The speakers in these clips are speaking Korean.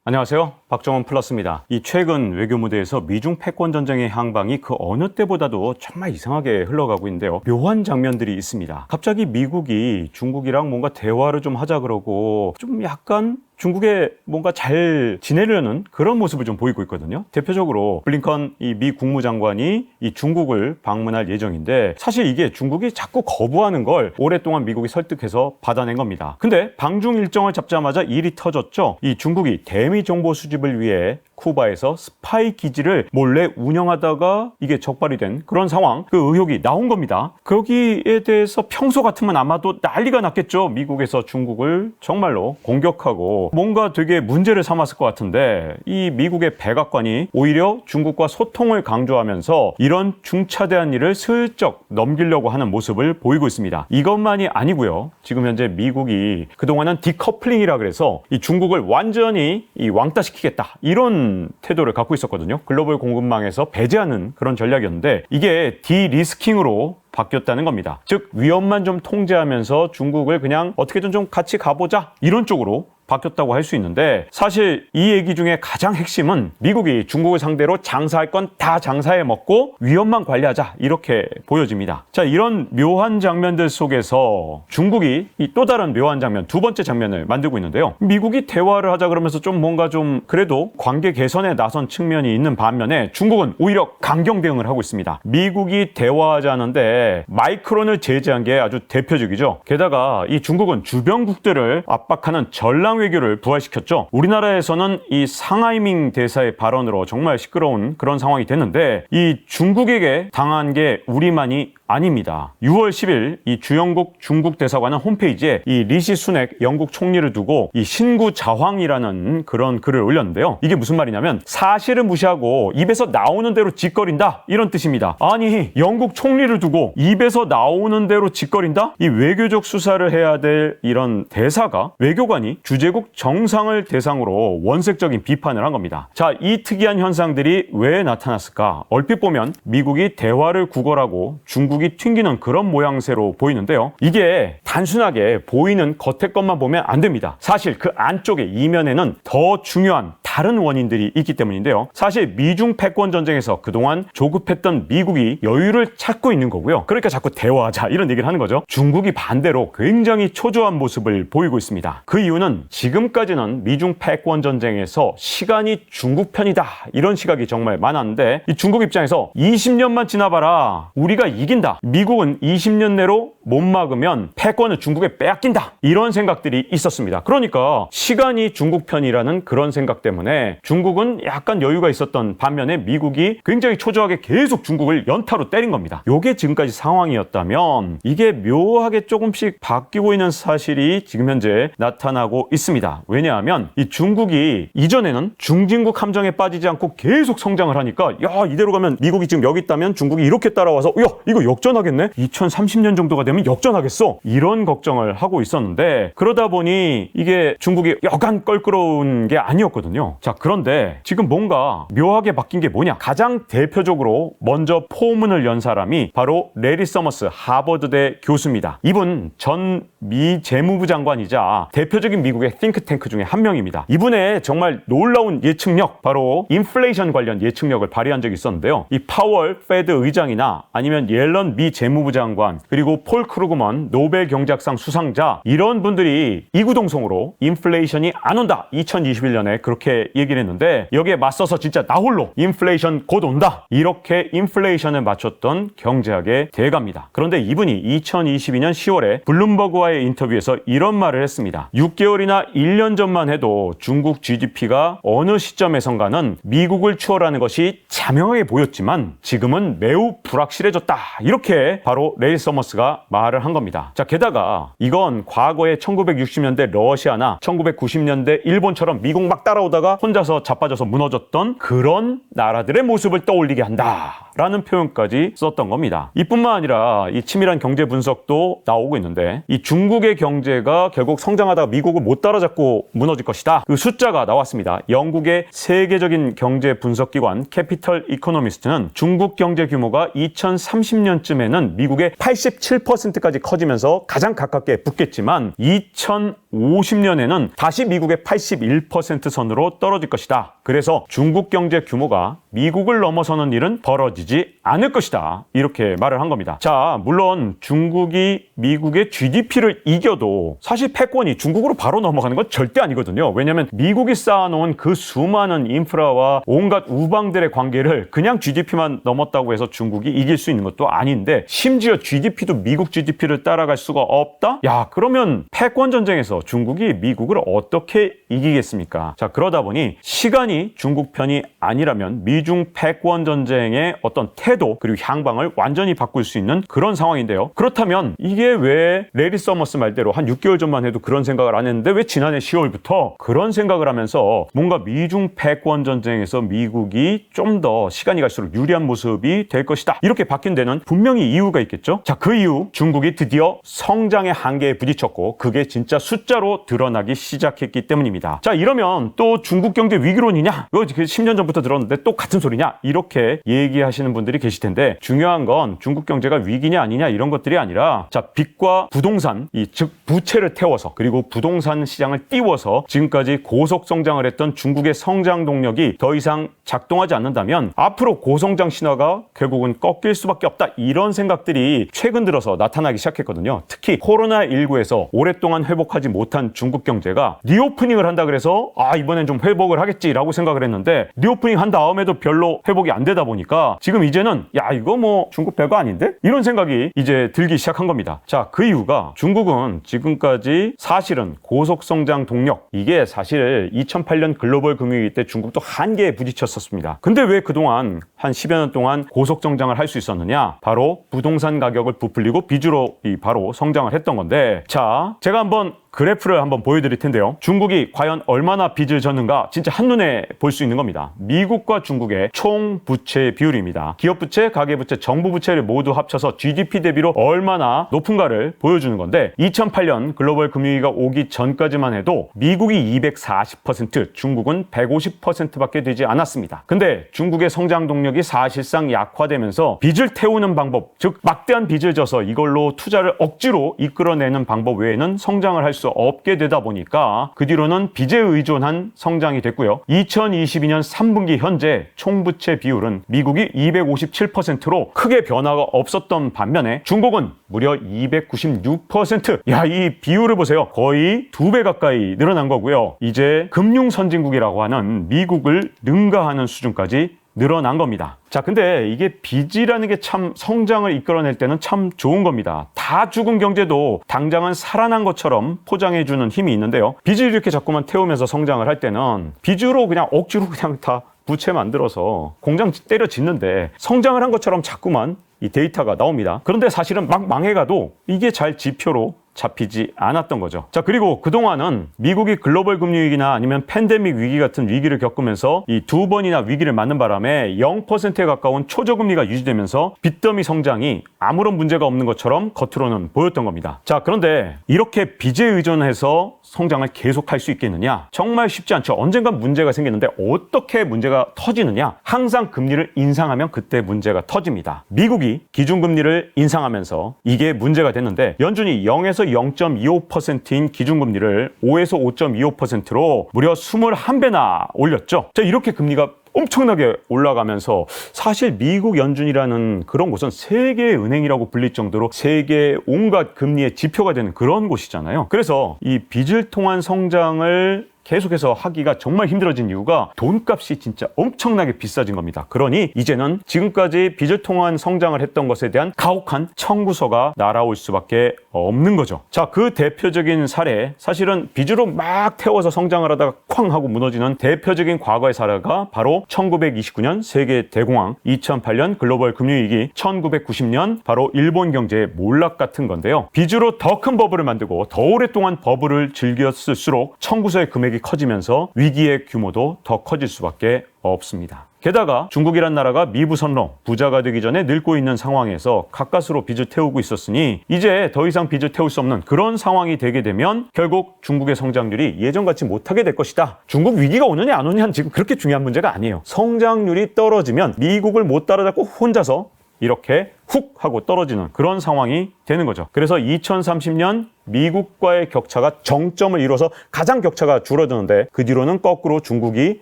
안녕하세요. 박정원 플러스입니다. 이 최근 외교 무대에서 미중 패권 전쟁의 향방이 그 어느 때보다도 정말 이상하게 흘러가고 있는데요. 묘한 장면들이 있습니다. 갑자기 미국이 중국이랑 뭔가 대화를 좀 하자 그러고 좀 약간 중국에 뭔가 잘 지내려는 그런 모습을 좀 보이고 있거든요. 대표적으로 블링컨 이 미 국무장관이 이 중국을 방문할 예정인데 사실 이게 중국이 자꾸 거부하는 걸 오랫동안 미국이 설득해서 받아낸 겁니다. 근데 방중 일정을 잡자마자 일이 터졌죠. 이 중국이 대미 정보 수집을 위해 쿠바에서 스파이 기지를 몰래 운영하다가 이게 적발이 된 그런 상황, 그 의혹이 나온 겁니다. 거기에 대해서 평소 같으면 아마도 난리가 났겠죠. 미국에서 중국을 정말로 공격하고 뭔가 되게 문제를 삼았을 것 같은데 이 미국의 백악관이 오히려 중국과 소통을 강조하면서 이런 중차대한 일을 슬쩍 넘기려고 하는 모습을 보이고 있습니다. 이것만이 아니고요. 지금 현재 미국이 그동안은 디커플링이라 그래서 이 중국을 완전히 이 왕따시키겠다 이런 태도를 갖고 있었거든요. 글로벌 공급망에서 배제하는 그런 전략이었는데 이게 디리스킹으로 바뀌었다는 겁니다. 즉 위험만 좀 통제하면서 중국을 그냥 어떻게든 좀 같이 가보자 이런 쪽으로 바뀌었다고 할 수 있는데 사실 이 얘기 중에 가장 핵심은 미국이 중국을 상대로 장사할 건 다 장사해 먹고 위험만 관리하자 이렇게 보여집니다. 자, 이런 묘한 장면들 속에서 중국이 이 또 다른 묘한 장면, 두 번째 장면을 만들고 있는데요. 미국이 대화를 하자 그러면서 좀 뭔가 좀 그래도 관계 개선에 나선 측면이 있는 반면에 중국은 오히려 강경 대응을 하고 있습니다. 미국이 대화하자는데 마이크론을 제재한 게 아주 대표적이죠. 게다가 이 중국은 주변국들을 압박하는 전랑 외교를 부활시켰죠. 우리나라에서는 이 상하이밍 대사의 발언으로 정말 시끄러운 그런 상황이 됐는데 이 중국에게 당한 게 우리만이 아닙니다. 6월 10일 이 주영국 중국 대사관은 홈페이지에 이 리시 수넥 영국 총리를 두고 이 신구자황이라는 그런 글을 올렸는데요. 이게 무슨 말이냐면 사실을 무시하고 입에서 나오는 대로 짓거린다 이런 뜻입니다. 아니 영국 총리를 두고 입에서 나오는 대로 짓거린다? 이 외교적 수사를 해야 될 이런 대사가 외교관이 주재국 정상을 대상으로 원색적인 비판을 한 겁니다. 자, 이 특이한 현상들이 왜 나타났을까? 얼핏 보면 미국이 대화를 구걸하고 중국이 튕기는 그런 모양새로 보이는데요. 이게 단순하게 보이는 겉의 것만 보면 안 됩니다. 사실 그 안쪽에 이면에는 더 중요한 다른 원인들이 있기 때문인데요. 사실 미중 패권 전쟁에서 그동안 조급했던 미국이 여유를 찾고 있는 거고요. 그러니까 자꾸 대화하자 이런 얘기를 하는 거죠. 중국이 반대로 굉장히 초조한 모습을 보이고 있습니다. 그 이유는 지금까지는 미중 패권 전쟁에서 시간이 중국 편이다 이런 시각이 정말 많았는데 이 중국 입장에서 20년만 지나봐라 우리가 이긴다. 미국은 20년 내로 못 막으면 패권을 중국에 빼앗긴다. 이런 생각들이 있었습니다. 그러니까 시간이 중국 편이라는 그런 생각 때문에 중국은 약간 여유가 있었던 반면에 미국이 굉장히 초조하게 계속 중국을 연타로 때린 겁니다. 요게 지금까지 상황이었다면 이게 묘하게 조금씩 바뀌고 있는 사실이 지금 현재 나타나고 있습니다. 왜냐하면 이 중국이 이전에는 중진국 함정에 빠지지 않고 계속 성장을 하니까 야 이대로 가면 미국이 지금 여기 있다면 중국이 이렇게 따라와서 야 이거 역전하겠네? 2030년 정도가 되면 역전하겠어? 이런 걱정을 하고 있었는데 그러다 보니 이게 중국이 여간 껄끄러운 게 아니었거든요. 자, 그런데 지금 뭔가 묘하게 바뀐 게 뭐냐? 가장 대표적으로 먼저 포문을 연 사람이 바로 레리 서머스 하버드대 교수입니다. 이분 전 미 재무부 장관이자 대표적인 미국의 띵크탱크 중에 한 명입니다. 이분의 정말 놀라운 예측력, 바로 인플레이션 관련 예측력을 발휘한 적이 있었는데요. 이 파월 페드 의장이나 아니면 옐런 미 재무부 장관 그리고 폴 크루그먼 노벨 경제학상 수상자 이런 분들이 이구동성으로 인플레이션이 안 온다 2021년에 그렇게 얘기를 했는데 여기에 맞서서 진짜 나 홀로 인플레이션 곧 온다 이렇게 인플레이션을 맞췄던 경제학의 대가입니다. 그런데 이분이 2022년 10월에 블룸버그와의 인터뷰에서 이런 말을 했습니다. 6개월이나 1년 전만 해도 중국 GDP가 어느 시점에선가는 미국을 추월하는 것이 자명하게 보였지만 지금은 매우 불확실해졌다. 이렇게 바로 레리 서머스가 말을 한 겁니다. 자, 게다가 이건 과거에 1960년대 러시아나 1990년대 일본처럼 미국 막 따라오다가 혼자서 자빠져서 무너졌던 그런 나라들의 모습을 떠올리게 한다. 라는 표현까지 썼던 겁니다. 이뿐만 아니라 이 치밀한 경제 분석도 나오고 있는데 이 중국의 경제가 결국 성장하다가 미국을 못 따라잡고 무너질 것이다. 그 숫자가 나왔습니다. 영국의 세계적인 경제 분석기관 캐피털 이코노미스트는 중국 경제 규모가 2030년쯤에는 미국의 87%까지 커지면서 가장 가깝게 붙겠지만 2050 2050년에는 다시 미국의 81% 선으로 떨어질 것이다. 그래서 중국 경제 규모가 미국을 넘어서는 일은 벌어지지 않을 것이다. 이렇게 말을 한 겁니다. 자, 물론 중국이 미국의 GDP를 이겨도 사실 패권이 중국으로 바로 넘어가는 건 절대 아니거든요. 왜냐하면 미국이 쌓아놓은 그 수많은 인프라와 온갖 우방들의 관계를 그냥 GDP만 넘었다고 해서 중국이 이길 수 있는 것도 아닌데, 심지어 GDP도 미국 GDP를 따라갈 수가 없다? 야, 그러면 패권 전쟁에서 중국이 미국을 어떻게 이기겠습니까? 자, 그러다 보니 시간이 중국 편이 아니라면 미중 패권 전쟁의 어떤 태도 그리고 향방을 완전히 바꿀 수 있는 그런 상황인데요. 그렇다면 이게 왜 레리 서머스 말대로 한 6개월 전만 해도 그런 생각을 안 했는데 왜 지난해 10월부터 그런 생각을 하면서 뭔가 미중 패권 전쟁에서 미국이 좀 더 시간이 갈수록 유리한 모습이 될 것이다, 이렇게 바뀐 데는 분명히 이유가 있겠죠. 자, 그 이유, 중국이 드디어 성장의 한계에 부딪혔고 그게 진짜 숫자로 드러나기 시작했기 때문입니다. 자, 이러면 또 중국 경제 위기론이냐? 이거 10년 전부터 들었는데 또 같은 소리냐? 이렇게 얘기하시는 분들이 계실 텐데, 중요한 건 중국 경제가 위기냐 아니냐 이런 것들이 아니라, 자, 빚과 부동산, 즉 부채를 태워서 그리고 부동산 시장을 띄워서 지금까지 고속 성장을 했던 중국의 성장 동력이 더 이상 작동하지 않는다면 앞으로 고성장 신화가 결국은 꺾일 수밖에 없다, 이런 생각들이 최근 들어서 나타나기 시작했거든요. 특히 코로나19에서 오랫동안 회복하지 못한 중국 경제가 리오프닝을 한다 그래서 이번엔 좀 회복을 하겠지라고 생각을 했는데, 리오프닝 한 다음에도 별로 회복이 안 되다 보니까 지금 이제는 이거 뭐 중국 별거 아닌데? 이런 생각이 이제 들기 시작한 겁니다. 자, 그 이유가 중국은 지금까지 사실은 고속성장 동력, 이게 사실 2008년 글로벌 금융위기 때 중국도 한계에 부딪혔었습니다. 근데 왜 그동안 한 10여 년 동안 고속성장을 할 수 있었느냐? 바로 부동산 가격을 부풀리고 빚으로 바로 성장을 했던 건데, 자, 제가 한번 그래프를 한번 보여드릴 텐데요. 중국이 과연 얼마나 빚을 졌는가 진짜 한눈에 볼 수 있는 겁니다. 미국과 중국의 총 부채 비율입니다. 기업부채, 가계부채, 정부부채를 모두 합쳐서 GDP 대비로 얼마나 높은가를 보여주는 건데, 2008년 글로벌 금융위기가 오기 전까지만 해도 미국이 240%, 중국은 150%밖에 되지 않았습니다. 근데 중국의 성장 동력이 사실상 약화되면서 빚을 태우는 방법, 즉 막대한 빚을 져서 이걸로 투자를 억지로 이끌어내는 방법 외에는 성장을 할 수 없게 되다 보니까 그 뒤로는 빚에 의존한 성장이 됐고요. 2022년 3분기 현재 총부채 비율은 미국이 257%로 크게 변화가 없었던 반면에 중국은 무려 296%. 야, 이 비율을 보세요. 거의 2배 가까이 늘어난 거고요. 이제 금융 선진국이라고 하는 미국을 능가하는 수준까지 늘어난 겁니다. 자, 근데 이게 빚이라는 게 참 성장을 이끌어낼 때는 참 좋은 겁니다. 다 죽은 경제도 당장은 살아난 것처럼 포장해주는 힘이 있는데요. 빚을 이렇게 자꾸만 태우면서 성장을 할 때는 빚으로 그냥 억지로 그냥 다 부채 만들어서 공장 때려 짓는데 성장을 한 것처럼 자꾸만 이 데이터가 나옵니다. 그런데 사실은 막 망해가도 이게 잘 지표로 잡히지 않았던 거죠. 자, 그리고 그동안은 미국이 글로벌 금융위기나 아니면 팬데믹 위기 같은 위기를 겪으면서 이 2번이나 위기를 맞는 바람에 0%에 가까운 초저금리가 유지되면서 빚더미 성장이 아무런 문제가 없는 것처럼 겉으로는 보였던 겁니다. 자, 그런데 이렇게 빚에 의존해서 성장을 계속할 수 있겠느냐? 정말 쉽지 않죠. 언젠간 문제가 생기는데 어떻게 문제가 터지느냐? 항상 금리를 인상하면 그때 문제가 터집니다. 미국이 기준금리를 인상하면서 이게 문제가 됐는데, 연준이 0에서 0.25%인 기준금리를 5에서 5.25%로 무려 21배나 올렸죠. 자, 이렇게 금리가 엄청나게 올라가면서 사실 미국 연준이라는 그런 곳은 세계의 은행이라고 불릴 정도로 세계의 온갖 금리의 지표가 되는 그런 곳이잖아요. 그래서 이 빚을 통한 성장을 계속해서 하기가 정말 힘들어진 이유가 돈값이 진짜 엄청나게 비싸진 겁니다. 그러니 이제는 지금까지 빚을 통한 성장을 했던 것에 대한 가혹한 청구서가 날아올 수밖에 없는 거죠. 자, 그 대표적인 사례, 사실은 빚으로 막 태워서 성장을 하다가 쾅 하고 무너지는 대표적인 과거의 사례가 바로 1929년 세계 대공황, 2008년 글로벌 금융위기, 1990년 바로 일본 경제의 몰락 같은 건데요. 빚으로 더 큰 버블을 만들고 더 오랫동안 버블을 즐겼을수록 청구서의 금액이 커지면서 위기의 규모도 더 커질 수밖에 없습니다. 게다가 중국이란 나라가 미부선로, 부자가 되기 전에 늙고 있는 상황에서 가까스로 빚을 태우고 있었으니 이제 더 이상 빚을 태울 수 없는 그런 상황이 되게 되면 결국 중국의 성장률이 예전같이 못하게 될 것이다. 중국 위기가 오느냐 안 오느냐는 지금 그렇게 중요한 문제가 아니에요. 성장률이 떨어지면 미국을 못 따라잡고 혼자서 이렇게 훅 하고 떨어지는 그런 상황이 되는 거죠. 그래서 2030년 미국과의 격차가 정점을 이뤄서 가장 격차가 줄어드는데 그 뒤로는 거꾸로 중국이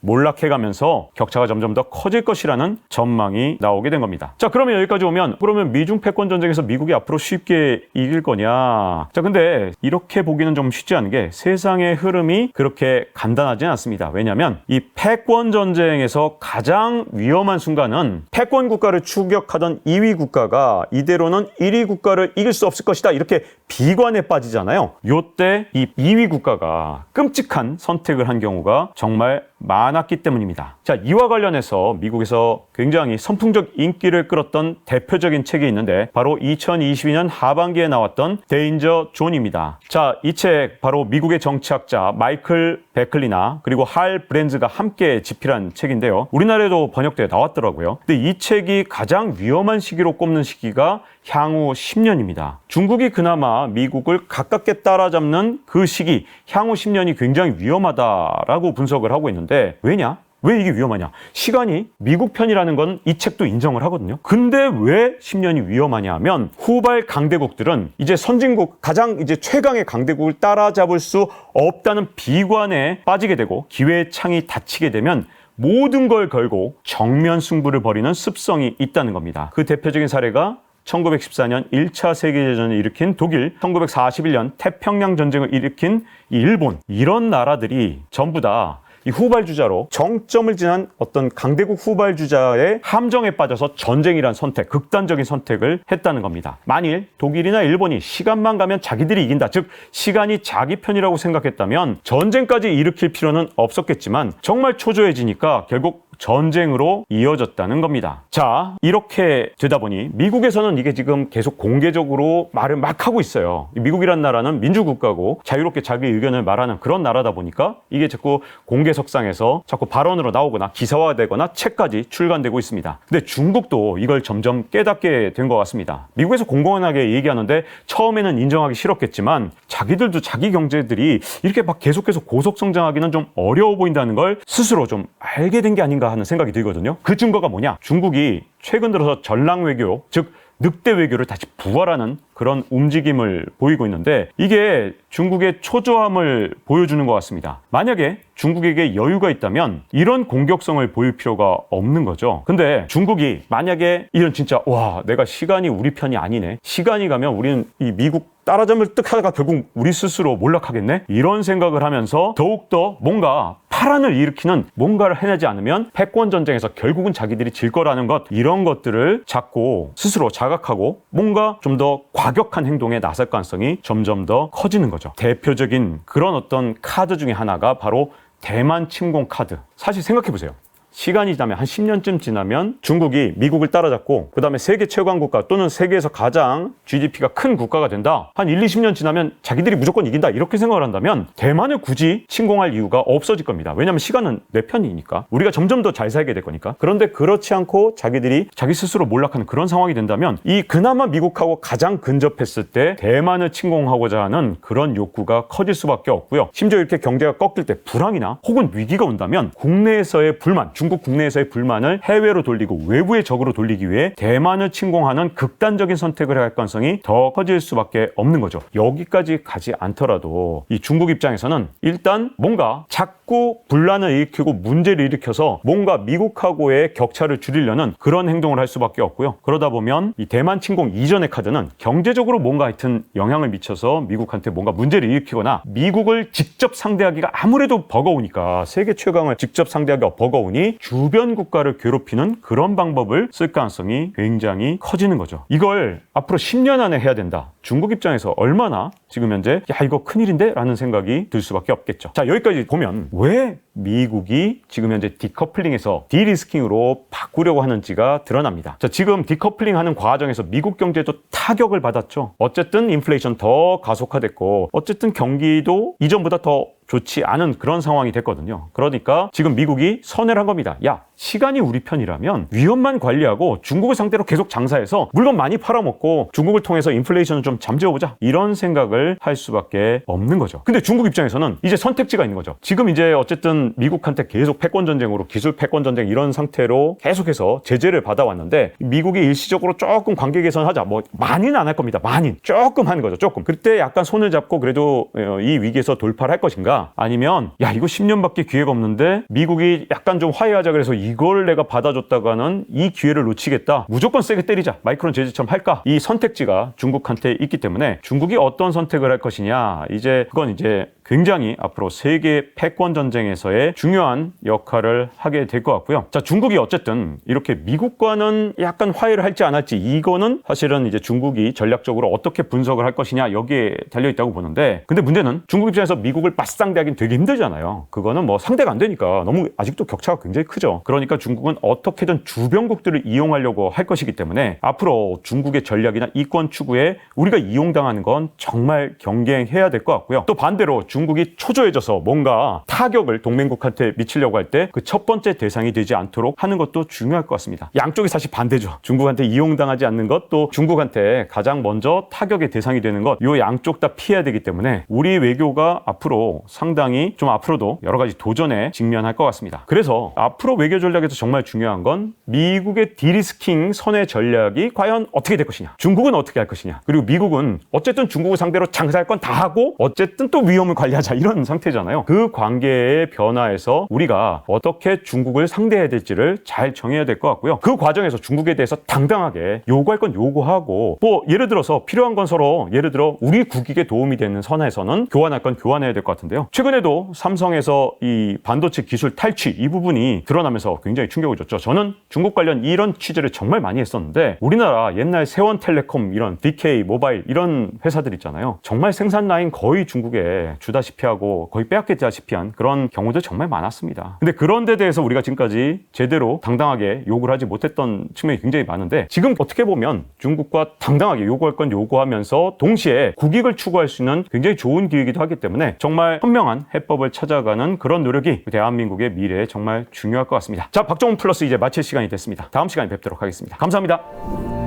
몰락해가면서 격차가 점점 더 커질 것이라는 전망이 나오게 된 겁니다. 자, 그러면 여기까지 오면 그러면 미중 패권 전쟁에서 미국이 앞으로 쉽게 이길 거냐? 자, 근데 이렇게 보기는 좀 쉽지 않은 게 세상의 흐름이 그렇게 간단하지는 않습니다. 왜냐하면 이 패권 전쟁에서 가장 위험한 순간은 패권 국가를 추격하던 2위 국가가 이대로는 1위 국가를 이길 수 없을 것이다. 이렇게 비관에 빠지잖아요. 요때 이 2위 국가가 끔찍한 선택을 한 경우가 정말 많았기 때문입니다. 자, 이와 관련해서 미국에서 굉장히 선풍적 인기를 끌었던 대표적인 책이 있는데 바로 2022년 하반기에 나왔던 데인저 존입니다. 자, 이 책 바로 미국의 정치학자 마이클 베클리나 그리고 할 브랜즈가 함께 집필한 책인데요. 우리나라에도 번역돼 나왔더라고요. 근데 이 책이 가장 위험한 시기로 꼽는 시기가 향후 10년입니다. 중국이 그나마 미국을 가깝게 따라잡는 그 시기, 향후 10년이 굉장히 위험하다라고 분석을 하고 있는데 왜냐? 왜 이게 위험하냐? 시간이 미국 편이라는 건 이 책도 인정을 하거든요. 근데 왜 10년이 위험하냐 하면 후발 강대국들은 이제 선진국, 가장 이제 최강의 강대국을 따라잡을 수 없다는 비관에 빠지게 되고 기회의 창이 닫히게 되면 모든 걸 걸고 정면 승부를 벌이는 습성이 있다는 겁니다. 그 대표적인 사례가 1914년 1차 세계대전을 일으킨 독일, 1941년 태평양 전쟁을 일으킨 일본, 이런 나라들이 전부 다 이 후발주자로 정점을 지난 어떤 강대국 후발주자의 함정에 빠져서 전쟁이란 선택, 극단적인 선택을 했다는 겁니다. 만일 독일이나 일본이 시간만 가면 자기들이 이긴다, 즉 시간이 자기 편이라고 생각했다면 전쟁까지 일으킬 필요는 없었겠지만 정말 초조해지니까 결국 전쟁으로 이어졌다는 겁니다. 자, 이렇게 되다 보니 미국에서는 이게 지금 계속 공개적으로 말을 막 하고 있어요. 미국이란 나라는 민주국가고 자유롭게 자기 의견을 말하는 그런 나라다 보니까 이게 자꾸 공개석상에서 자꾸 발언으로 나오거나 기사화되거나 책까지 출간되고 있습니다. 근데 중국도 이걸 점점 깨닫게 된 것 같습니다. 미국에서 공공연하게 얘기하는데 처음에는 인정하기 싫었겠지만 자기들도 자기 경제들이 이렇게 막 계속해서 고속성장하기는 좀 어려워 보인다는 걸 스스로 좀 알게 된 게 아닌가 하는 생각이 들거든요. 그 증거가 뭐냐? 중국이 최근 들어서 전랑 외교, 즉 늑대 외교를 다시 부활하는 그런 움직임을 보이고 있는데 이게 중국의 초조함을 보여주는 것 같습니다. 만약에 중국에게 여유가 있다면 이런 공격성을 보일 필요가 없는 거죠. 근데 중국이 만약에 이런 진짜 와, 내가 시간이 우리 편이 아니네, 시간이 가면 우리는 이 미국 따라잡을 듯 하다가 결국 우리 스스로 몰락하겠네, 이런 생각을 하면서 더욱더 뭔가 파란을 일으키는 뭔가를 해내지 않으면 패권 전쟁에서 결국은 자기들이 질 거라는 것, 이런 것들을 자꾸 스스로 자각하고 뭔가 좀 더 과격한 행동에 나설 가능성이 점점 더 커지는 거죠. 대표적인 그런 어떤 카드 중에 하나가 바로 대만 침공 카드. 사실 생각해보세요. 시간이 지나면 한 10년쯤 지나면 중국이 미국을 따라잡고 그 다음에 세계 최강 국가 또는 세계에서 가장 GDP가 큰 국가가 된다. 한 1, 20년 지나면 자기들이 무조건 이긴다, 이렇게 생각을 한다면 대만을 굳이 침공할 이유가 없어질 겁니다. 왜냐하면 시간은 내 편이니까, 우리가 점점 더 잘 살게 될 거니까. 그런데 그렇지 않고 자기들이 자기 스스로 몰락하는 그런 상황이 된다면 이 그나마 미국하고 가장 근접했을 때 대만을 침공하고자 하는 그런 욕구가 커질 수밖에 없고요. 심지어 이렇게 경제가 꺾일 때 불황이나 혹은 위기가 온다면 국내에서의 불만, 중국 국내에서의 불만을 해외로 돌리고 외부의 적으로 돌리기 위해 대만을 침공하는 극단적인 선택을 할 가능성이 더 커질 수밖에 없는 거죠. 여기까지 가지 않더라도 이 중국 입장에서는 일단 뭔가 자꾸 분란을 일으키고 문제를 일으켜서 뭔가 미국하고의 격차를 줄이려는 그런 행동을 할 수밖에 없고요. 그러다 보면 이 대만 침공 이전의 카드는 경제적으로 뭔가 하여튼 영향을 미쳐서 미국한테 뭔가 문제를 일으키거나 미국을 직접 상대하기가 아무래도 버거우니까, 세계 최강을 직접 상대하기가 버거우니 주변 국가를 괴롭히는 그런 방법을 쓸 가능성이 굉장히 커지는 거죠. 이걸 앞으로 10년 안에 해야 된다. 중국 입장에서 얼마나 지금 현재 야, 이거 큰일인데? 라는 생각이 들 수밖에 없겠죠. 자, 여기까지 보면 왜 미국이 지금 현재 디커플링에서 디리스킹으로 바꾸려고 하는지가 드러납니다. 자, 지금 디커플링 하는 과정에서 미국 경제도 타격을 받았죠. 어쨌든 인플레이션 더 가속화됐고 어쨌든 경기도 이전보다 더 좋지 않은 그런 상황이 됐거든요. 그러니까 지금 미국이 선회를 한 겁니다. 야, 시간이 우리 편이라면 위험만 관리하고 중국을 상대로 계속 장사해서 물건 많이 팔아먹고 중국을 통해서 인플레이션을 좀 잠재워보자, 이런 생각을 할 수밖에 없는 거죠. 근데 중국 입장에서는 이제 선택지가 있는 거죠. 지금 이제 어쨌든 미국한테 계속 패권 전쟁으로, 기술 패권 전쟁 이런 상태로 계속해서 제재를 받아왔는데, 미국이 일시적으로 조금 관계 개선하자, 뭐 많이는 안 할 겁니다. 많이 조금 하는 거죠. 조금. 그때 약간 손을 잡고 그래도 이 위기에서 돌파를 할 것인가, 아니면 야 이거 10년밖에 기회가 없는데 미국이 약간 좀 화해하자 그래서 이걸 내가 받아줬다가는 이 기회를 놓치겠다, 무조건 세게 때리자, 마이크론 제재처럼 할까, 이 선택지가 중국한테 있기 때문에 중국이 어떤 선택을 할 것이냐, 그건 이제 굉장히 앞으로 세계 패권 전쟁에서의 중요한 역할을 하게 될 것 같고요. 자, 중국이 어쨌든 이렇게 미국과는 약간 화해를 할지 안 할지, 이거는 사실은 이제 중국이 전략적으로 어떻게 분석을 할 것이냐, 여기에 달려있다고 보는데, 근데 문제는 중국 입장에서 미국을 맞상대하기는 되게 힘들잖아요. 그거는 뭐 상대가 안 되니까, 너무 아직도 격차가 굉장히 크죠. 그러니까 중국은 어떻게든 주변국들을 이용하려고 할 것이기 때문에 앞으로 중국의 전략이나 이권 추구에 우리가 이용당하는 건 정말 경계해야 될 것 같고요. 또 반대로 중국이 초조해져서 뭔가 타격을 동맹국한테 미치려고 할 때 그 첫 번째 대상이 되지 않도록 하는 것도 중요할 것 같습니다. 양쪽이 사실 반대죠. 중국한테 이용당하지 않는 것, 또 중국한테 가장 먼저 타격의 대상이 되는 것, 이 양쪽 다 피해야 되기 때문에 우리 외교가 앞으로 상당히 좀 앞으로도 여러 가지 도전에 직면할 것 같습니다. 그래서 앞으로 외교 전략에서 정말 중요한 건 미국의 디리스킹 선의 전략이 과연 어떻게 될 것이냐, 중국은 어떻게 할 것이냐, 그리고 미국은 어쨌든 중국을 상대로 장사할 건 다 하고 어쨌든 또 위험을 관리하자, 이런 상태잖아요. 그 관계의 변화에서 우리가 어떻게 중국을 상대해야 될지를 잘 정해야 될 것 같고요. 그 과정에서 중국에 대해서 당당하게 요구할 건 요구하고, 뭐 예를 들어서 필요한 건 서로, 예를 들어 우리 국익에 도움이 되는 선에서는 교환할 건 교환해야 될 것 같은데요. 최근에도 삼성에서 이 반도체 기술 탈취, 이 부분이 드러나면서 굉장히 충격을 줬죠. 저는 중국 관련 이런 취재를 정말 많이 했었는데, 우리나라 옛날 세원텔레콤, 이런 DK 모바일 이런 회사들 있잖아요. 정말 생산 라인 거의 중국에 주다시피 하고 거의 빼앗기다시피 한 그런 경우들 정말 많았습니다. 근데 그런 데 대해서 우리가 지금까지 제대로 당당하게 요구를 하지 못했던 측면이 굉장히 많은데, 지금 어떻게 보면 중국과 당당하게 요구할 건 요구하면서 동시에 국익을 추구할 수 있는 굉장히 좋은 기회이기도 하기 때문에 정말 현명한 해법을 찾아가는 그런 노력이 대한민국의 미래에 정말 중요할 것 같습니다. 자, 박정훈 플러스 이제 마칠 시간이 됐습니다. 다음 시간에 뵙도록 하겠습니다. 감사합니다.